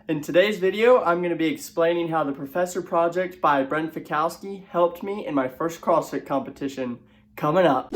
In today's video, I'm going to be explaining how the Professor Project by Brent Fikowski helped me in my first CrossFit competition. Coming up.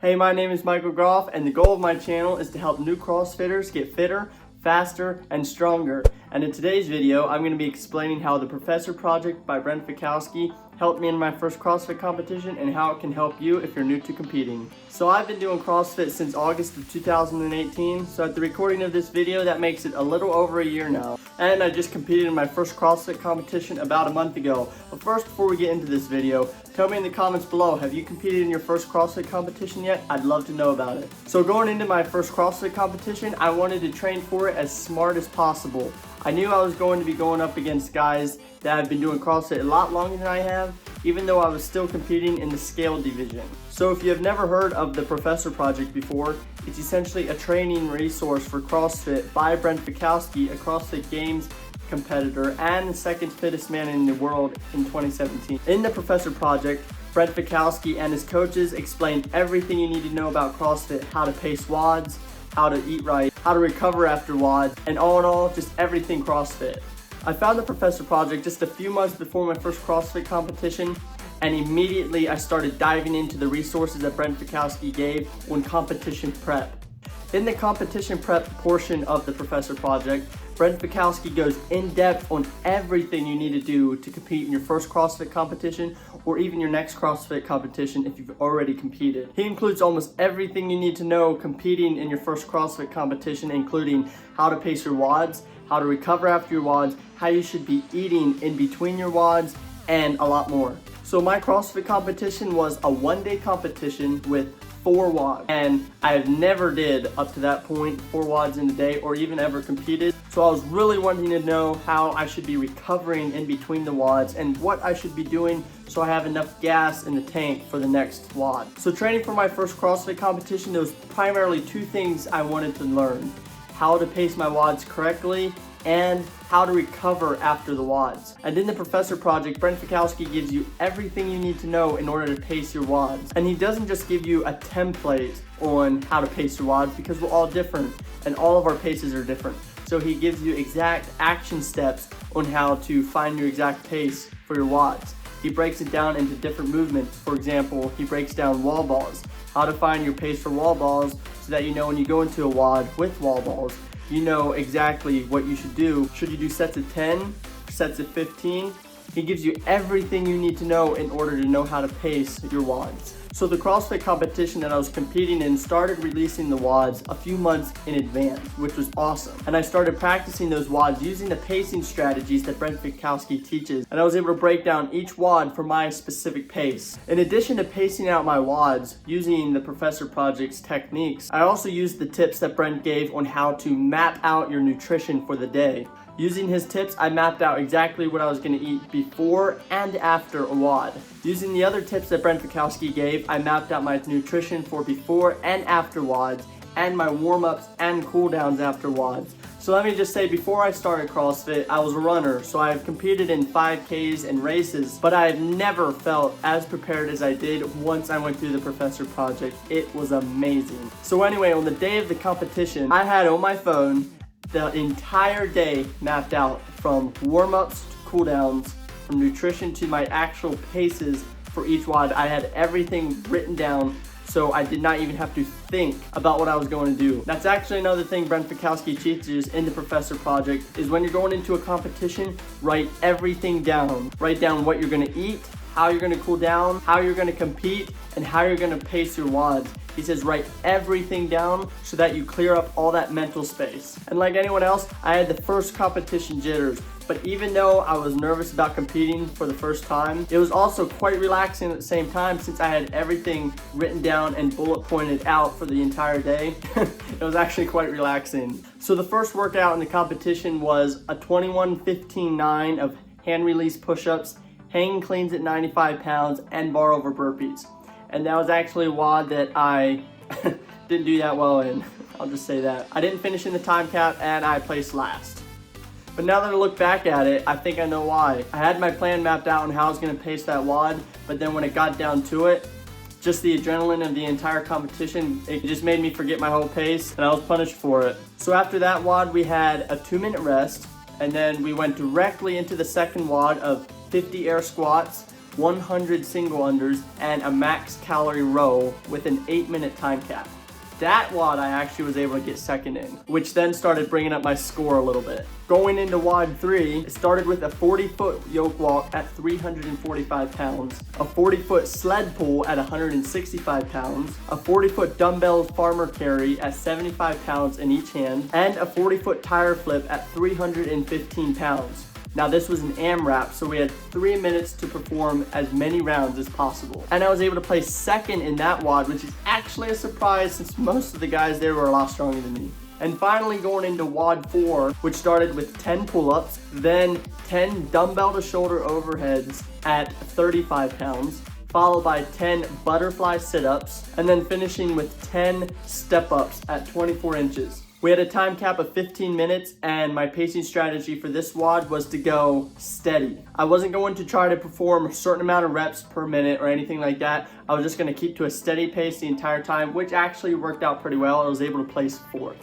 Hey, my name is Michael Groff, and the goal of my channel is to help new CrossFitters get fitter, faster, and stronger. And in today's video, I'm going to be explaining how the Professor Project by Brent Fikowski helped me in my first CrossFit competition and how it can help you if you're new to competing. So I've been doing CrossFit since August of 2018, so at the recording of this video, that makes it a little over a year now. And I just competed in my first CrossFit competition about a month ago. But first, before we get into this video, tell me in the comments below, have you competed in your first CrossFit competition yet? I'd love to know about it. So going into my first CrossFit competition, I wanted to train for it as smart as possible. I knew I was going to be going up against guys that have been doing CrossFit a lot longer than I have, even though I was still competing in the scale division. So if you have never heard of the Professor Project before, it's essentially a training resource for CrossFit by Brent Fikowski, a CrossFit Games competitor and the second fittest man in the world in 2017. In the Professor Project, Brent Fikowski and his coaches explained everything you need to know about CrossFit, how to pace WODs, how to eat right, how to recover after WODs, and all in all, just everything CrossFit. I found the Professor Project just a few months before my first CrossFit competition, and immediately I started diving into the resources that Brent Fikowski gave on competition prep. In the competition prep portion of the Professor Project, Brent Fikowski goes in depth on everything you need to do to compete in your first CrossFit competition or even your next CrossFit competition if you've already competed. He includes almost everything you need to know competing in your first CrossFit competition, including how to pace your WODs, how to recover after your WODs, how you should be eating in between your WODs, and a lot more. So my CrossFit competition was a one-day competition with 4 WODs, and I have never did up to that point 4 WODs in a day or even ever competed. So I was really wanting to know how I should be recovering in between the WODs and what I should be doing so I have enough gas in the tank for the next WOD. So training for my first CrossFit competition, there was primarily 2 things I wanted to learn: how to pace my WODs correctly and how to recover after the WODs. And in the Professor Project, Brent Fikowski gives you everything you need to know in order to pace your WODs. And he doesn't just give you a template on how to pace your WODs, because we're all different and all of our paces are different. So he gives you exact action steps on how to find your exact pace for your WODs. He breaks it down into different movements. For example, he breaks down wall balls, how to find your pace for wall balls so that you know when you go into a WOD with wall balls, you know exactly what you should do. Should you do sets of 10, sets of 15? He gives you everything you need to know in order to know how to pace your WODs. So the CrossFit competition that I was competing in started releasing the WODs a few months in advance, which was awesome. And I started practicing those WODs using the pacing strategies that Brent Fikowski teaches, and I was able to break down each WOD for my specific pace. In addition to pacing out my WODs using the Professor Project's techniques, I also used the tips that Brent gave on how to map out your nutrition for the day. Using his tips, I mapped out exactly what I was going to eat before and after a WOD. Using the other tips that Brent Fikowski gave, I mapped out my nutrition for before and after WODs, and my warm-ups and cool-downs after WODs. So let me just say, before I started CrossFit, I was a runner, so I have competed in 5Ks and races, but I have never felt as prepared as I did once I went through the Professor Project. It was amazing. So anyway, on the day of the competition, I had on my phone the entire day mapped out, from warm-ups to cool-downs, from nutrition to my actual paces for each WOD. I had everything written down, so I did not even have to think about what I was going to do. That's actually another thing Brent Fikowski teaches in the Professor Project, is when you're going into a competition, write everything down. Write down what you're going to eat, how you're going to cool down, how you're going to compete, and how you're going to pace your WODs. He says write everything down so that you clear up all that mental space. And like anyone else, I had the first competition jitters. But even though I was nervous about competing for the first time, it was also quite relaxing at the same time, since I had everything written down and bullet pointed out for the entire day. It was actually quite relaxing. So the first workout in the competition was a 21-15-9 of hand release push-ups, hanging cleans at 95 pounds, and bar over burpees. And that was actually a WOD that I didn't do that well in. I'll just say that. I didn't finish in the time cap, and I placed last. But now that I look back at it, I think I know why. I had my plan mapped out on how I was going to pace that WOD, but then when it got down to it, just the adrenaline of the entire competition. It just made me forget my whole pace, and I was punished for it. So after that WOD, we had a 2-minute rest, and then we went directly into the second WOD of 50 air squats, 100 single unders, and a max calorie row with an 8-minute time cap. That WOD I actually was able to get second in, which then started bringing up my score a little bit. Going into WOD 3, it started with a 40-foot yoke walk at 345 pounds, a 40-foot sled pull at 165 pounds, a 40-foot dumbbell farmer carry at 75 pounds in each hand, and a 40-foot tire flip at 315 pounds. Now this was an AMRAP, so we had 3 minutes to perform as many rounds as possible. And I was able to place second in that WOD, which is actually a surprise since most of the guys there were a lot stronger than me. And finally going into WOD 4, which started with 10 pull-ups, then 10 dumbbell to shoulder overheads at 35 pounds, followed by 10 butterfly sit-ups, and then finishing with 10 step-ups at 24 inches. We had a time cap of 15 minutes, and my pacing strategy for this WOD was to go steady. I wasn't going to try to perform a certain amount of reps per minute or anything like that. I was just going to keep to a steady pace the entire time, which actually worked out pretty well. I was able to place 4th.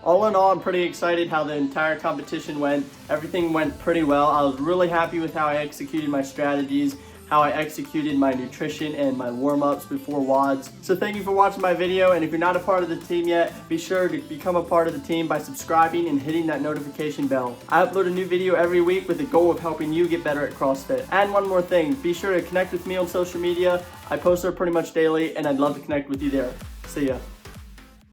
All in all, I'm pretty excited how the entire competition went. Everything went pretty well. I was really happy with how I executed my strategies, how I executed my nutrition and my warm-ups before WODs. So thank you for watching my video, and if you're not a part of the team yet, be sure to become a part of the team by subscribing and hitting that notification bell. I upload a new video every week with the goal of helping you get better at CrossFit. And one more thing, be sure to connect with me on social media. I post there pretty much daily, and I'd love to connect with you there. See ya.